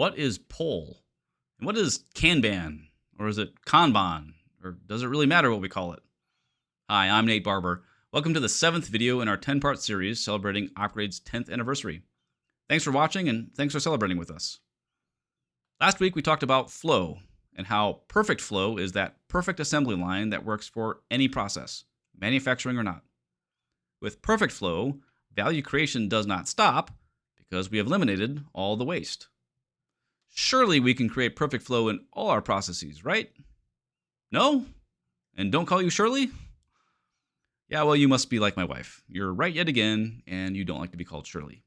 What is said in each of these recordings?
What is Pull? And what is Kanban? Or is it Kanban? Or does it really matter what we call it? Hi, I'm Nate Barber. Welcome to the 7th video in our 10-part series celebrating Opgrade's 10th anniversary. Thanks for watching and thanks for celebrating with us. Last week we talked about flow and how perfect flow is that perfect assembly line that works for any process, manufacturing or not. With perfect flow, value creation does not stop because we have eliminated all the waste. Surely we can create perfect flow in all our processes, right? No? And don't call you Shirley? Yeah, well, you must be like my wife. You're right yet again, and you don't like to be called Shirley.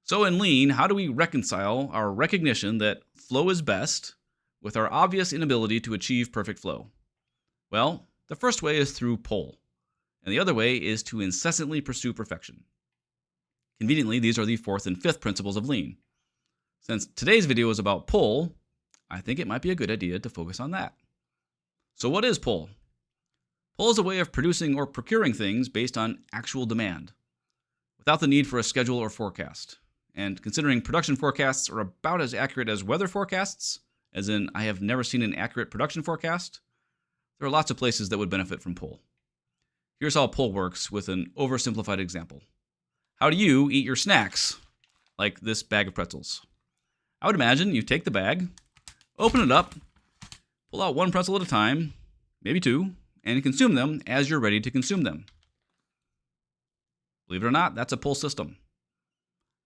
So in Lean, how do we reconcile our recognition that flow is best with our obvious inability to achieve perfect flow? Well, the first way is through Pull, and the other way is to incessantly pursue perfection. Conveniently, these are the 4th and 5th principles of Lean. Since today's video is about Pull, I think it might be a good idea to focus on that. So what is Pull? Pull is a way of producing or procuring things based on actual demand, without the need for a schedule or forecast. And considering production forecasts are about as accurate as weather forecasts, as in I have never seen an accurate production forecast, there are lots of places that would benefit from Pull. Here's how Pull works with an oversimplified example. How do you eat your snacks? Like this bag of pretzels. I would imagine you take the bag, open it up, pull out one pretzel at a time, maybe two, and consume them as you're ready to consume them. Believe it or not, that's a pull system.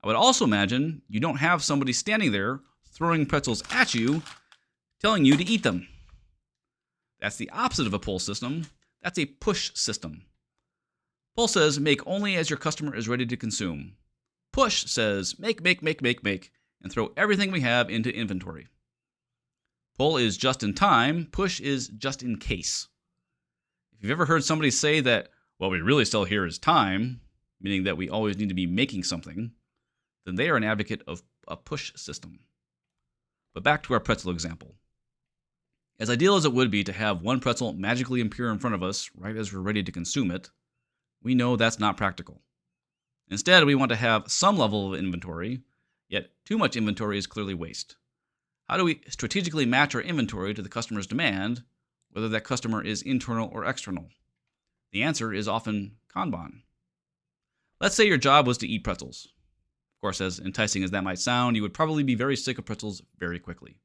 I would also imagine you don't have somebody standing there throwing pretzels at you, telling you to eat them. That's the opposite of a pull system. That's a push system. Pull says make only as your customer is ready to consume. Push says make, and throw everything we have into inventory. Pull is just in time, push is just in case. If you've ever heard somebody say that what we really sell here is time, meaning that we always need to be making something, then they are an advocate of a push system. But back to our pretzel example. As ideal as it would be to have one pretzel magically appear in front of us right as we're ready to consume it, we know that's not practical. Instead, we want to have some level of inventory, yet too much inventory is clearly waste. How do we strategically match our inventory to the customer's demand, whether that customer is internal or external? The answer is often Kanban. Let's say your job was to eat pretzels. Of course, as enticing as that might sound, you would probably be very sick of pretzels very quickly.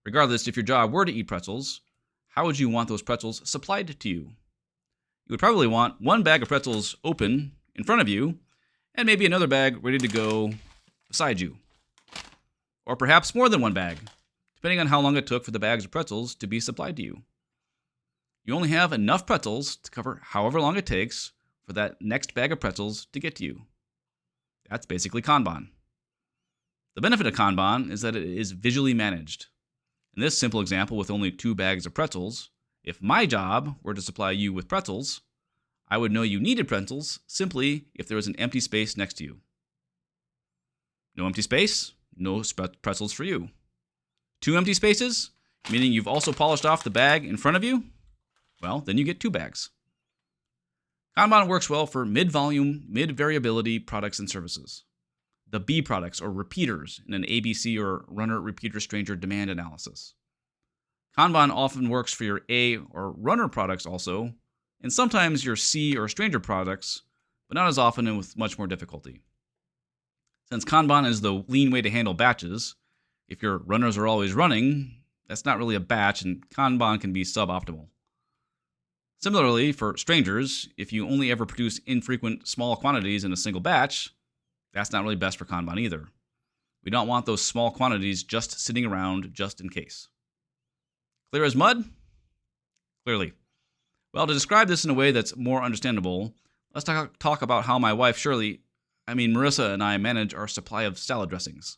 Regardless, if your job were to eat pretzels, how would you want those pretzels supplied to you? You would probably want one bag of pretzels open in front of you, and maybe another bag ready to go beside you. Or perhaps more than one bag, depending on how long it took for the bags of pretzels to be supplied to you. You only have enough pretzels to cover however long it takes for that next bag of pretzels to get to you. That's basically Kanban. The benefit of Kanban is that it is visually managed. In this simple example with only 2 bags of pretzels, if my job were to supply you with pretzels, I would know you needed pretzels simply if there was an empty space next to you. No empty space, no pretzels for you. 2 empty spaces, meaning you've also polished off the bag in front of you? Well, then you get 2 bags. Kanban works well for mid-volume, mid-variability products and services. The B products or repeaters in an ABC or runner-repeater-stranger demand analysis. Kanban often works for your A or runner products also, and sometimes your C or stranger products, but not as often and with much more difficulty. Since Kanban is the lean way to handle batches, if your runners are always running, that's not really a batch and Kanban can be suboptimal. Similarly, for strangers, if you only ever produce infrequent small quantities in a single batch, that's not really best for Kanban either. We don't want those small quantities just sitting around just in case. Clear as mud? Clearly. Well, to describe this in a way that's more understandable, let's talk about how my wife Marissa and I manage our supply of salad dressings.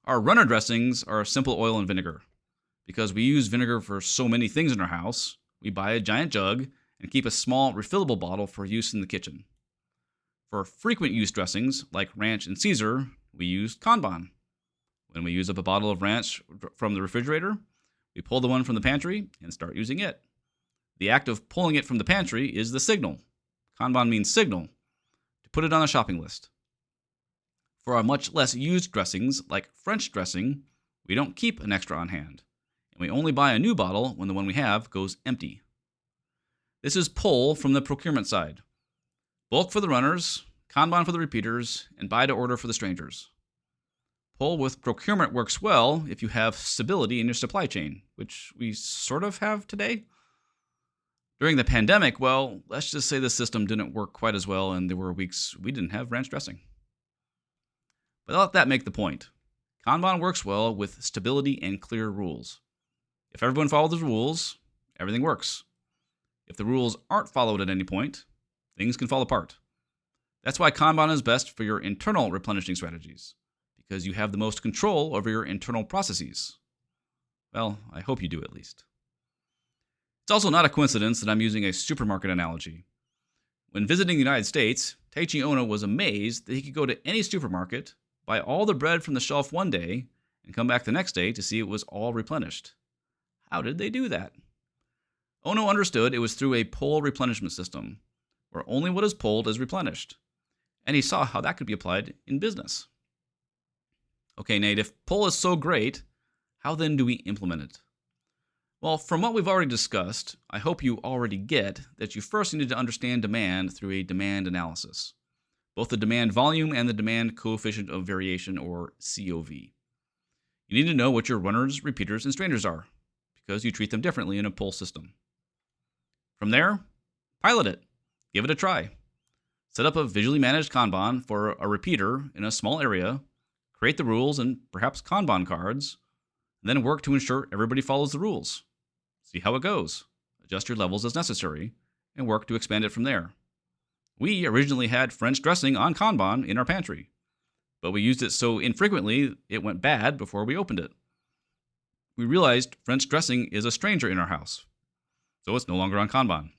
Our runner dressings are simple oil and vinegar. Because we use vinegar for so many things in our house, we buy a giant jug and keep a small refillable bottle for use in the kitchen. For frequent use dressings, like ranch and Caesar, we use Kanban. When we use up a bottle of ranch from the refrigerator, we pull the one from the pantry and start using it. The act of pulling it from the pantry is the signal. Kanban means signal, to put it on a shopping list. For our much less used dressings, like French dressing, we don't keep an extra on hand, and we only buy a new bottle when the one we have goes empty. This is pull from the procurement side. Bulk for the runners, Kanban for the repeaters, and buy to order for the strangers. Pull with procurement works well if you have stability in your supply chain, which we sort of have today. During the pandemic, well, let's just say the system didn't work quite as well, and there were weeks we didn't have ranch dressing. But let that make the point. Kanban works well with stability and clear rules. If everyone follows the rules, everything works. If the rules aren't followed at any point, things can fall apart. That's why Kanban is best for your internal replenishing strategies, because you have the most control over your internal processes. Well, I hope you do at least. It's also not a coincidence that I'm using a supermarket analogy. When visiting the United States, Taichi Ono was amazed that he could go to any supermarket, buy all the bread from the shelf one day, and come back the next day to see it was all replenished. How did they do that? Ono understood it was through a pull replenishment system, where only what is pulled is replenished. And he saw how that could be applied in business. Okay, Nate, if pull is so great, how then do we implement it? Well, from what we've already discussed, I hope you already get that you first need to understand demand through a demand analysis, both the demand volume and the demand coefficient of variation, or COV. You need to know what your runners, repeaters, and strangers are, because you treat them differently in a pull system. From there, pilot it. Give it a try. Set up a visually managed Kanban for a repeater in a small area, create the rules and perhaps Kanban cards, and then work to ensure everybody follows the rules. See how it goes. Adjust your levels as necessary, and work to expand it from there. We originally had French dressing on Kanban in our pantry, but we used it so infrequently it went bad before we opened it. We realized French dressing is a stranger in our house, so it's no longer on Kanban.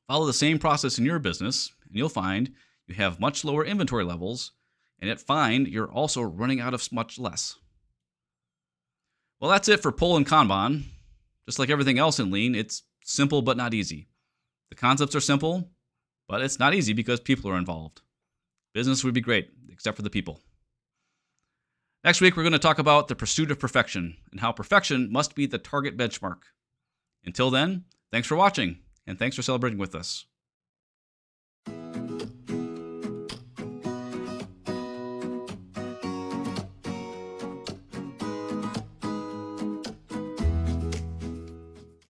Follow the same process in your business, and you'll find you have much lower inventory levels, and yet find you're also running out of much less. Well, that's it for Pull and Kanban. Just like everything else in Lean, it's simple but not easy. The concepts are simple, but it's not easy because people are involved. Business would be great, except for the people. Next week, we're going to talk about the pursuit of perfection and how perfection must be the target benchmark. Until then, thanks for watching, and thanks for celebrating with us.